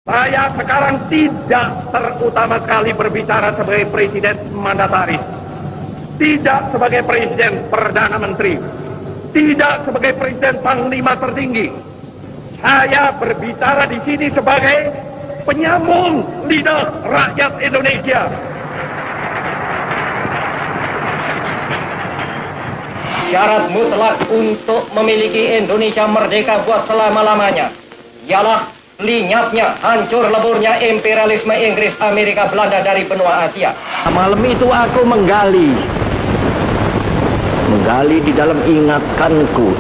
Saya sekarang tidak terutama sekali berbicara sebagai presiden mandataris, tidak sebagai presiden perdana menteri, tidak sebagai presiden panglima tertinggi. Saya berbicara di sini sebagai penyambung lidah rakyat Indonesia. Syarat mutlak untuk memiliki Indonesia merdeka buat selama-lamanya ialah lenyapnya, hancur leburnya imperialisme Inggris, Amerika, Belanda dari benua Asia. Malam itu aku menggali di dalam ingatanku,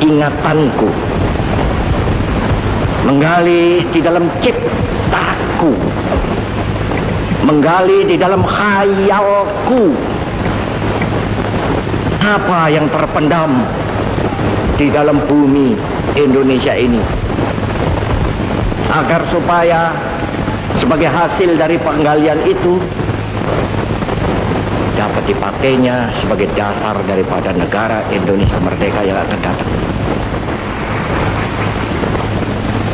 menggali di dalam ciptaku, menggali di dalam khayalku. Apa yang terpendam di dalam bumi Indonesia ini, agar supaya sebagai hasil dari penggalian itu dapat dipakainya sebagai dasar daripada negara Indonesia merdeka yang akan datang.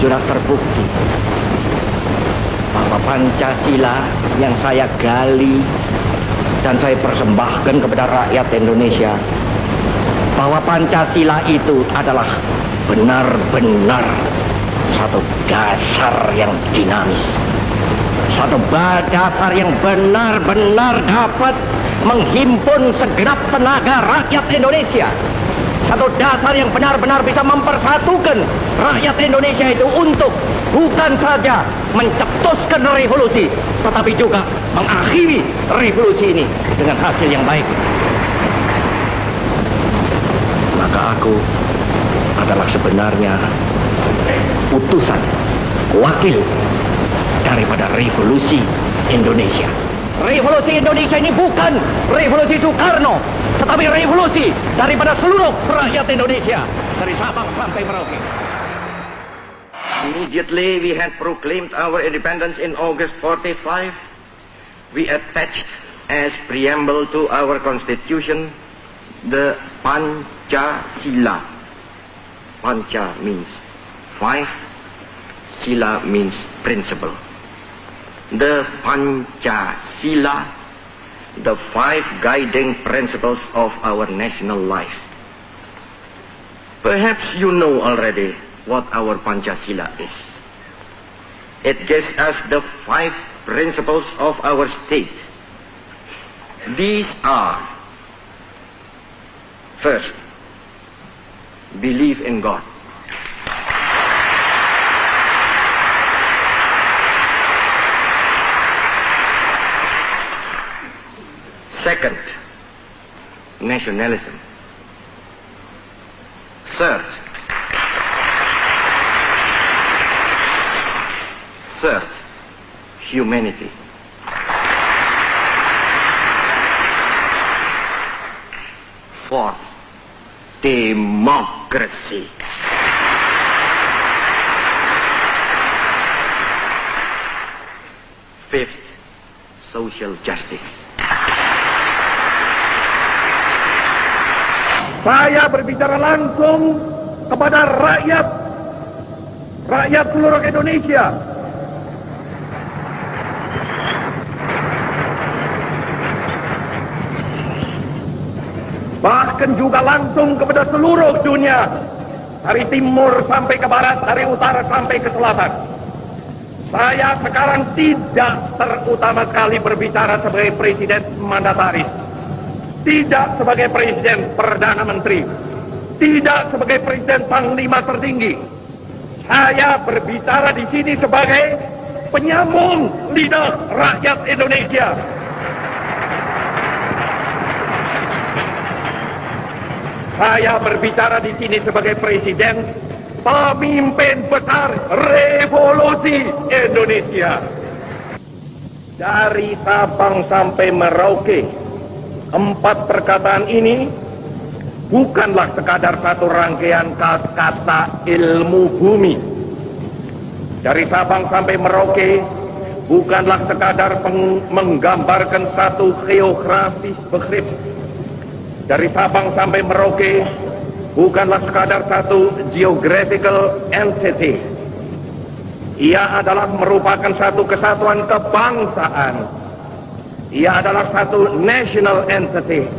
Sudah terbukti bahwa Pancasila yang saya gali dan saya persembahkan kepada rakyat Indonesia, bahwa Pancasila itu adalah benar-benar satu dasar yang dinamis, satu dasar yang benar-benar dapat menghimpun segenap tenaga rakyat Indonesia, satu dasar yang benar-benar bisa mempersatukan rakyat Indonesia itu untuk bukan saja mencetuskan revolusi, tetapi juga mengakhiri revolusi ini dengan hasil yang baik. Maka aku adalah sebenarnya utusan, wakil daripada revolusi Indonesia. Revolusi Indonesia ini bukan revolusi Soekarno, tetapi revolusi daripada seluruh rakyat Indonesia, dari Sabang sampai Merauke. Immediately we had proclaimed our independence in August 45. We attached as preamble to our constitution the Pancasila. Panca means five, Sila means principle. The Pancasila, the five guiding principles of our national life. Perhaps you know already what our Pancasila is. It gives us the five principles of our state. These are: first, believe in God. Second, nationalism. Third, humanity. Fourth, democracy. Fifth, social justice. Saya berbicara langsung kepada rakyat seluruh Indonesia. Bahkan juga langsung kepada seluruh dunia, dari timur sampai ke barat, dari utara sampai ke selatan. Saya sekarang tidak terutama sekali berbicara sebagai presiden mandataris, tidak sebagai presiden perdana menteri, tidak sebagai presiden panglima tertinggi. Saya berbicara di sini sebagai penyambung lidah rakyat Indonesia. Saya berbicara di sini sebagai presiden pemimpin besar revolusi Indonesia. Dari Sabang sampai Merauke, 4 perkataan ini bukanlah sekadar satu rangkaian kata ilmu bumi. Dari Sabang sampai Merauke bukanlah sekadar menggambarkan satu geografis begrip. Dari Sabang sampai Merauke bukanlah sekadar satu geographical entity. Ia adalah merupakan satu kesatuan kebangsaan. Ia adalah satu national entity.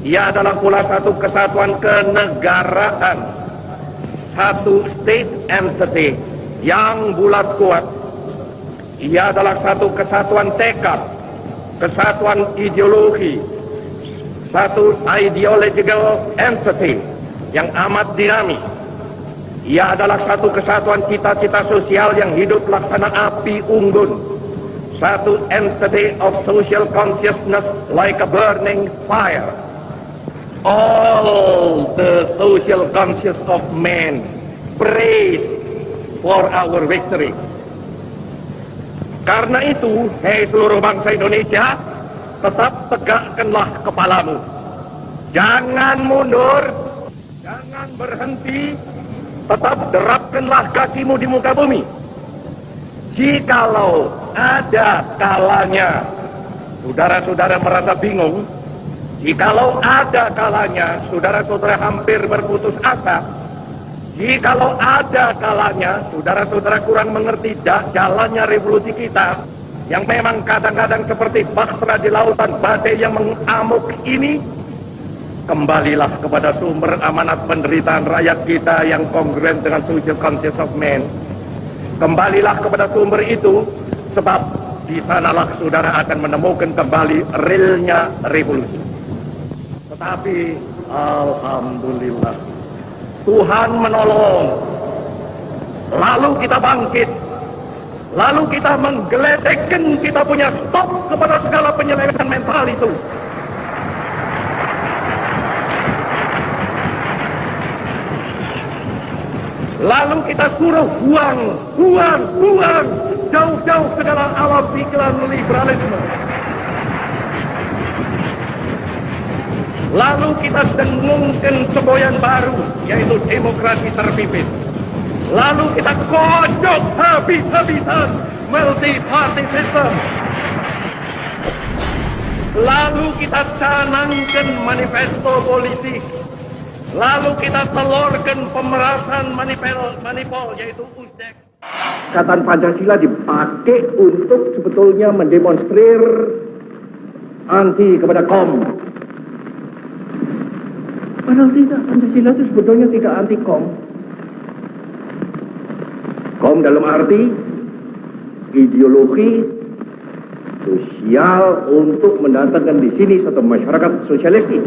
Ia adalah pula satu kesatuan kenegaraan. Satu state entity yang bulat kuat. Ia adalah satu kesatuan tekad, kesatuan ideologi, satu ideological entity yang amat dinamis. Ia adalah satu kesatuan cita-cita sosial yang hidup laksana api unggun. Satu entity of social consciousness like a burning fire. All the social conscious of men praise for our victory. Karena itu, hei seluruh bangsa Indonesia, tetap tegakkanlah kepalamu. Jangan mundur, jangan berhenti, tetap derapkanlah kakimu di muka bumi. Jikalau ada kalanya saudara-saudara merasa bingung, jikalau ada kalanya saudara-saudara hampir berputus asa, jikalau ada kalanya saudara-saudara kurang mengerti jalannya revolusi kita, yang memang kadang-kadang seperti bahtera di lautan badai yang mengamuk ini, kembalilah kepada sumber amanat penderitaan rakyat kita yang kongruent dengan social conscience of man. Kembalilah kepada sumber itu, sebab di sanalah saudara akan menemukan kembali realnya revolusi. Tetapi alhamdulillah, Tuhan menolong. Lalu kita bangkit. Lalu kita menggeledekan kita punya stop kepada segala penyelewengan mental itu. Lalu kita suruh buang jauh-jauh ke dalam alam pikiran liberalisme. Lalu kita dengungkan semboyan baru, yaitu demokrasi terpimpin. Lalu kita kocok habis-habisan multi-party system. Lalu kita canangkan manifesto politik. Lalu kita telurkan pemerasan manipul, yaitu USDEK. Ikatan Pancasila dipakai untuk sebetulnya mendemonstrir anti kepada KOM. Padahal tidak, Pancasila itu sebetulnya tidak anti KOM. KOM dalam arti ideologi sosial untuk mendatangkan di sini satu masyarakat sosialistik.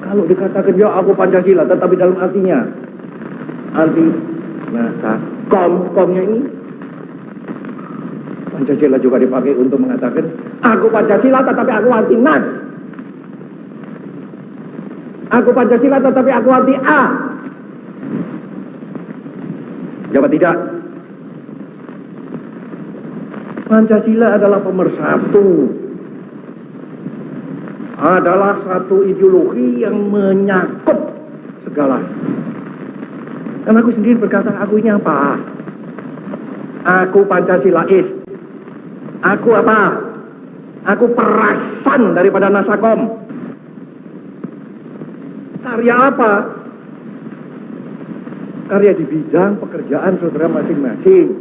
Kalau dikatakan ya aku Pancasila, tetapi dalam artinya anti masa komnya ini, Pancasila juga dipakai untuk mengatakan aku Pancasila tetapi aku anti NAS. Aku Pancasila tetapi aku anti A. Jawab tidak. Pancasila adalah pemersatu. Adalah satu ideologi yang menyangkut segala. Dan aku sendiri berkata, aku ini apa? Aku Pancasilais. Aku apa? Aku perasan daripada Nasakom. Karya apa? Karya di bidang pekerjaan saudara masing-masing.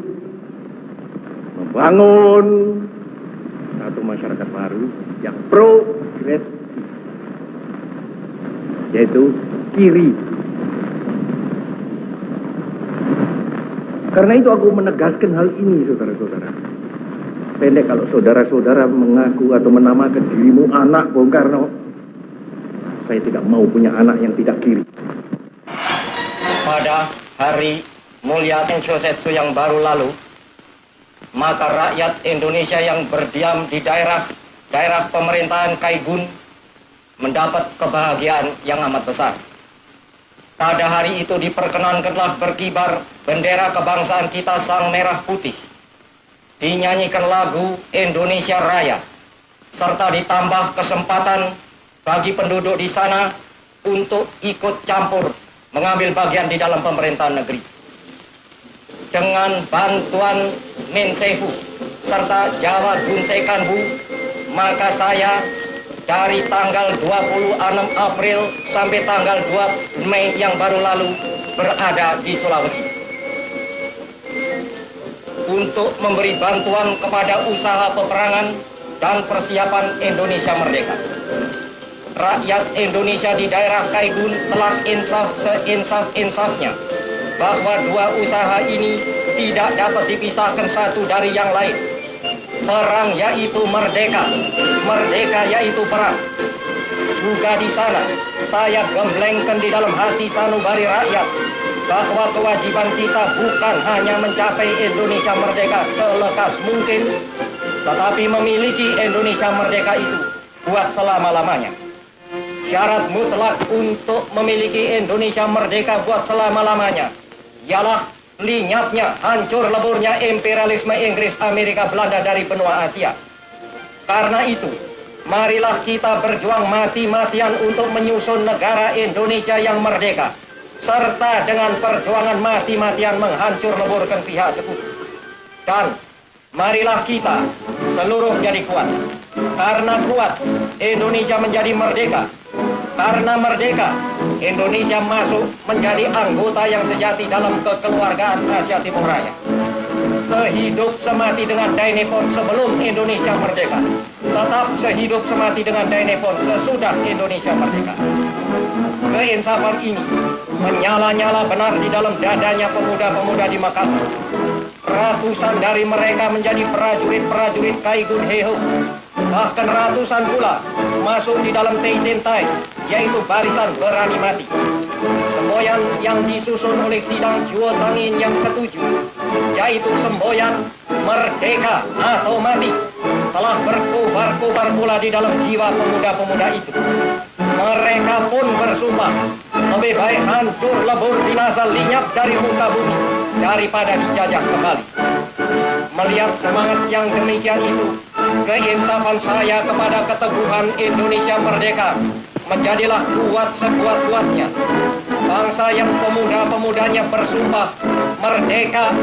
Membangun satu masyarakat baru yang progresif, yaitu kiri. Karena itu aku menegaskan hal ini, saudara-saudara. Pendek kalau saudara-saudara mengaku atau menamakan dirimu anak Bung Karno, saya tidak mau punya anak yang tidak kiri. Pada hari mulia Tenshousetsu yang baru lalu, maka rakyat Indonesia yang berdiam di daerah pemerintahan Kaigun mendapat kebahagiaan yang amat besar. Pada hari itu diperkenankanlah berkibar bendera kebangsaan kita sang merah putih. Dinyanyikan lagu Indonesia Raya, serta ditambah kesempatan bagi penduduk di sana untuk ikut campur mengambil bagian di dalam pemerintahan negeri. Dengan bantuan Mensehu serta Jawa Gunsekanbu, maka saya dari tanggal 26 April sampai tanggal 2 Mei yang baru lalu berada di Sulawesi. Untuk memberi bantuan kepada usaha peperangan dan persiapan Indonesia merdeka. Rakyat Indonesia di daerah Kaigun telah insaf seinsaf-insafnya bahwa dua usaha ini tidak dapat dipisahkan satu dari yang lain. Perang yaitu merdeka, merdeka yaitu perang. Juga di sana, saya gemblengkan di dalam hati sanubari rakyat bahwa kewajiban kita bukan hanya mencapai Indonesia merdeka selekas mungkin, tetapi memiliki Indonesia merdeka itu buat selama-lamanya. Syarat mutlak untuk memiliki Indonesia merdeka buat selama-lamanya ialah lenyapnya, hancur leburnya imperialisme Inggris, Amerika, Belanda dari benua Asia. Karena itu, marilah kita berjuang mati-matian untuk menyusun negara Indonesia yang merdeka, serta dengan perjuangan mati-matian menghancur leburkan pihak sekutu. Dan marilah kita seluruh jadi kuat. Karena kuat, Indonesia menjadi merdeka. Karena merdeka, Indonesia masuk menjadi anggota yang sejati dalam kekeluargaan Asia Timur Raya. Sehidup semati dengan Dainipon sebelum Indonesia merdeka, tetap sehidup semati dengan Dainipon sesudah Indonesia merdeka. Keinsafan ini menyala-nyala benar di dalam dadanya pemuda-pemuda di Makassar. Ratusan dari mereka menjadi prajurit-prajurit Kaigun Heho. Bahkan ratusan pula masuk di dalam Teisentai, yaitu barisan berani mati. Semboyan yang disusun oleh sidang Juo Sangin yang ketujuh, yaitu semboyan merdeka atau mati, telah berkobar-kobar pula di dalam jiwa pemuda-pemuda itu. Mereka pun bersumpah, lebih baik hancur lebur binasa lenyap dari muka bumi daripada dijajah kembali. Melihat semangat yang demikian itu, keinsafan saya kepada keteguhan Indonesia merdeka menjadilah kuat sekuat-kuatnya. Bangsa yang pemuda-pemudanya bersumpah merdeka